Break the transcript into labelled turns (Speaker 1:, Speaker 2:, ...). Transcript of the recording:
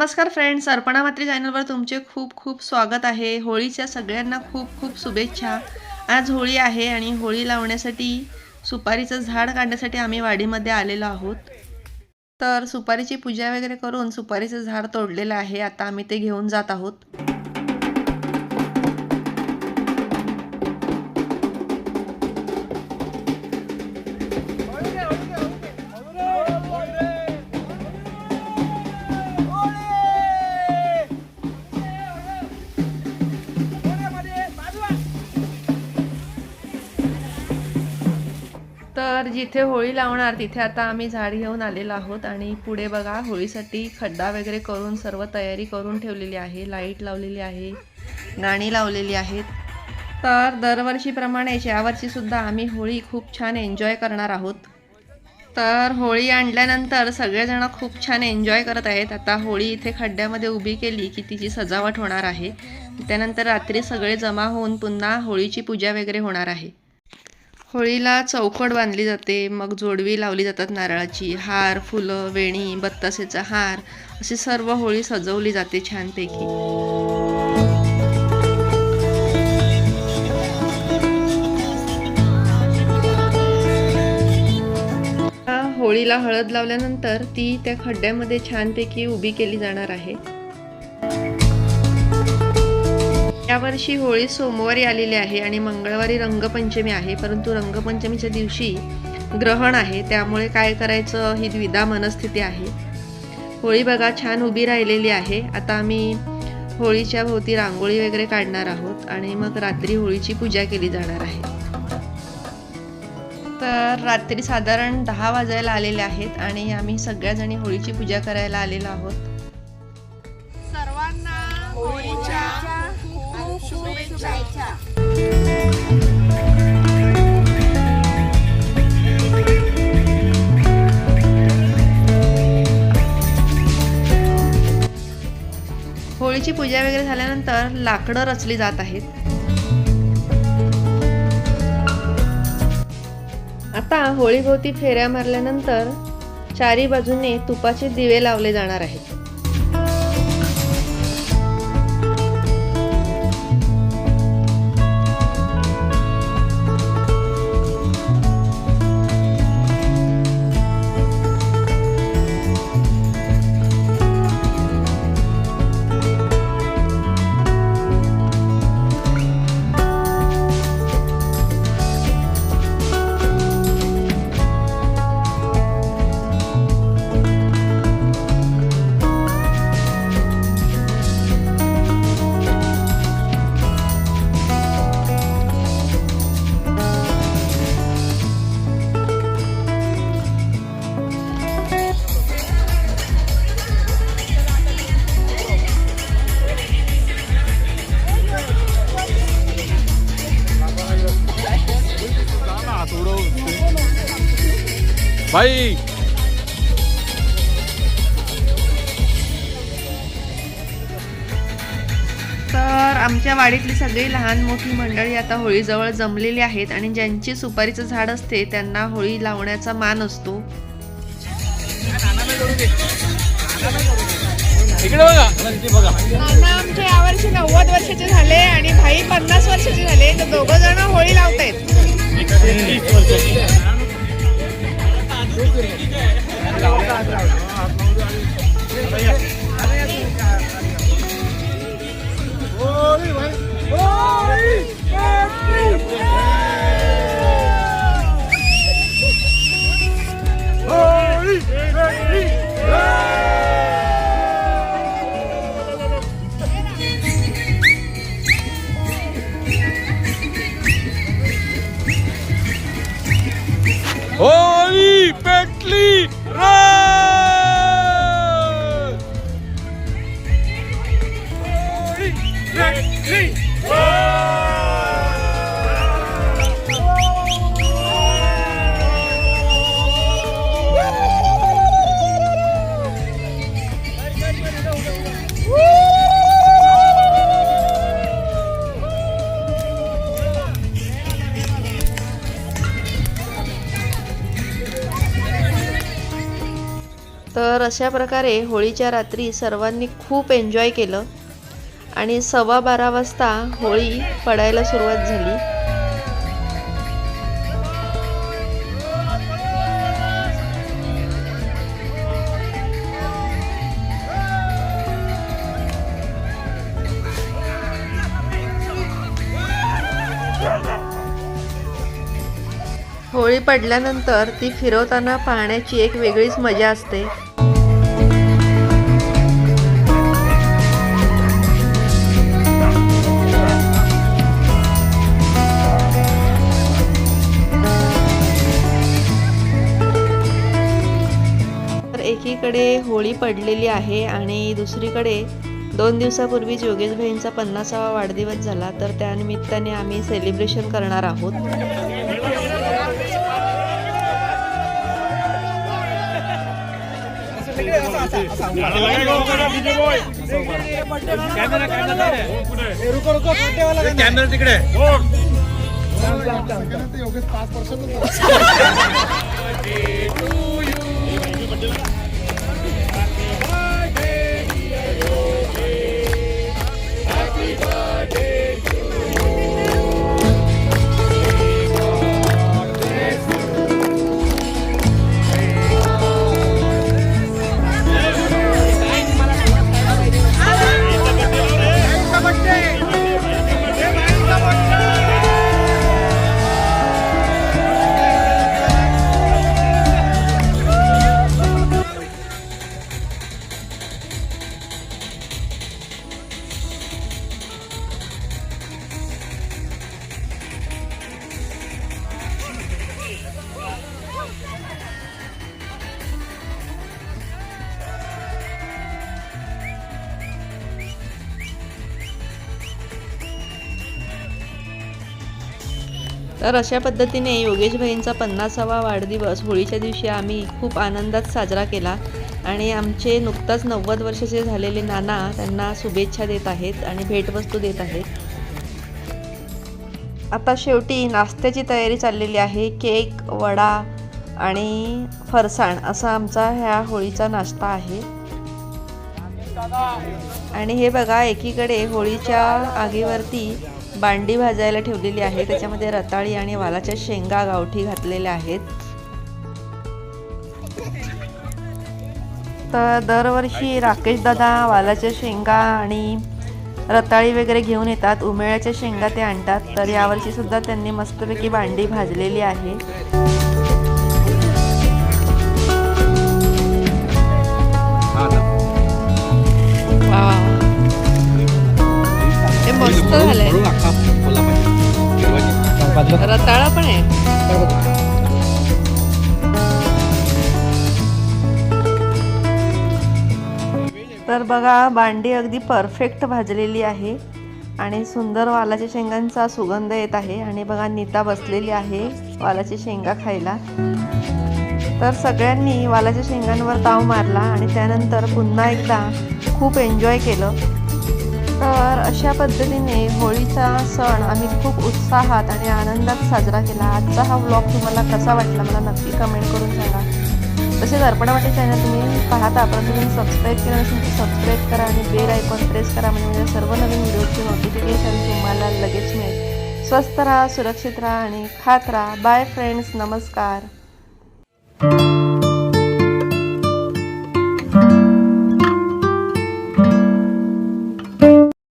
Speaker 1: नमस्कार फ्रेंड्स, अर्पणा मात्री चॅनलवर तुमचे खूप खूप स्वागत आहे। होळीच्या सगळ्यांना खूप खूप शुभेच्छा। आज होळी आहे आणि होळी लावण्यासाठी सुपारीचं झाड काढण्यासाठी आम्ही वाडीमध्ये आलेलो आहोत। तर सुपारीची पूजा वगैरे करून सुपारीचं झाड तोडलेलं आहे। आता आम्ही ते घेऊन जात आहोत। तर जिथे होळी लावणार तिथे आता आम्ही झाड घेऊन आलेलो आहोत आणि पुढे बघा होळीसाठी खड्डा वगैरे करून सर्व तयारी करून ठेवलेली आहे। लाईट लावलेली आहे, गाणी लावलेली आहेत। तर दरवर्षीप्रमाणेच यावर्षी सुद्धा आम्ही होळी खूप छान एन्जॉय करणार आहोत। तर होळी आणल्यानंतर सगळेजण खूप छान एन्जॉय करत आहेत। आता होळी इथे खड्ड्यामध्ये उभी केली की तिची सजावट होणार आहे। त्यानंतर रात्री सगळे जमा होऊन पुन्हा होळीची पूजा वगैरे होणार आहे। होळीला चौकट बांधली जाते, मग जोडवी लावली जातात नारळाची, हार, फुलं, वेणी, बत्तासेचा हार अशी सर्व होळी सजवली जाते छानपैकी। होळीला हळद लावल्यानंतर ती त्या खड्ड्यामध्ये छानपैकी उभी केली जाणार आहे। यावर्षी होळी सोमवारी आलेली आहे आणि मंगळवारी रंगपंचमी आहे, परंतु रंगपंचमीच्या दिवशी ग्रहण आहे, त्यामुळे काय करायचं ही द्विधा मनस्थिती आहे। होळी बघा छान उभी राहिलेली आहे। आता आम्ही होळीच्या भोवती रांगोळी वगैरे काढणार आहोत आणि मग रात्री होळीची पूजा केली जाणार आहे। तर रात्री साधारण 10 वाजायला आलेले आहेत आणि आम्ही सगळ्याजणी होळीची पूजा करायला आलेलो आहोत।
Speaker 2: सर्वांना होळीच्या शुभेच्छा।
Speaker 1: होळीची पूजा वगैरे झाल्यानंतर लाकडं रचली जात आहेत। आता होळीभोवती फेऱ्या मारल्यानंतर चारी बाजूने तुपाचे दिवे लावले जाणार आहेत।
Speaker 3: भाई
Speaker 1: तर आमच्या वाडीतली सगळी लहान मोठी मंडळी आता होळीजवळ जमलेली आहेत आणि ज्यांची सुपारीचं झाड असते त्यांना होळी लावण्याचा मान असतो।
Speaker 2: नाना आमचे यावर्षी 90 वर्षाचे झाले आणि भाई 50 वर्षाचे झाले, तर दोघं जण होळी लावतायत।
Speaker 1: तर अशा प्रकारे होळीच्या रात्री सर्वांनी खूप एन्जॉय केलं आणि 12:15 वाजता होळी पडायला सुरुवात झाली. होळी पडल्यानंतर ती फिरवताना पाहण्याची एक वेगळीच मजा असते. तर एकीकडे होळी पडलेली आहे आणि दुसरीकडे 2 दिवसापूर्वीच योगेश भाईंचा 50वा वाढदिवस झाला. तर त्यानिमित्ताने आम्ही सेलिब्रेशन करणार आहोत.
Speaker 3: कॅमेरा तिकडे. तर अशा पद्धतीने योगेश भाईंचा 50वा वाढदिवस होळीच्या दिवशी आम्ही खूप आनंदात साजरा केला आणि आमचे नुकताच 90 वर्षाचे झालेले नाना त्यांना शुभेच्छा देत आहेत आणि भेटवस्तू देत आहेत. आता शेवटी नाश्त्याची तयारी चाललेली आहे. केक, वडा आणि फरसाण असा आमचा ह्या होळीचा नाश्ता आहे. आणि हे बघा, एकीकडे होळीच्या आगीवरती बांडी भाजायला ठेवलेली आहे. त्याच्यामध्ये रताळी आणि वालाच्या शेंगा गावठी घातलेल्या आहेत. तर दरवर्षी राकेश दादा वालाच्या शेंगा आणि रताळी वगैरे घेऊन येतात. उमेळ्याच्या शेंगा ते आणतात. तर यावर्षी सुद्धा त्यांनी मस्तपैकी बांडी भाजलेली आहे. मस्त झालंय. रताळा पण आहे. तर बघा, बांडी अगदी परफेक्ट भाजलेली आहे आणि सुंदर वालाच्या शेंगांचा सुगंध येत आहे. आणि बघा, नीता बसलेली आहे वालाची शेंगा खायला. तर सगळ्यांनी वालाच्या शेंगांवर ताव मारला आणि त्यानंतर पुन्हा एकदा खूप एन्जॉय केलं. तर अशा पद्धतीने होळीचा सण आम्ही खूप उत्साहात आणि आनंदात साजरा केला. आजचा हा व्लॉग तुम्हाला कसा वाटला मला नक्की कमेंट करून सांगा. तसेच अर्पणा वाटे चॅनल तुम्ही पाहता, परंतु तुम्ही सबस्क्राईब केलं नसेल तर सबस्क्राईब करा आणि बेल आयकॉन प्रेस करा, म्हणजे सर्व नवीन व्हिडिओची नोटिफिकेशन तुम्हाला लगेच मिळेल. स्वस्त राहा, सुरक्षित राहा आणि खात राहा. बाय फ्रेंड्स, नमस्कार.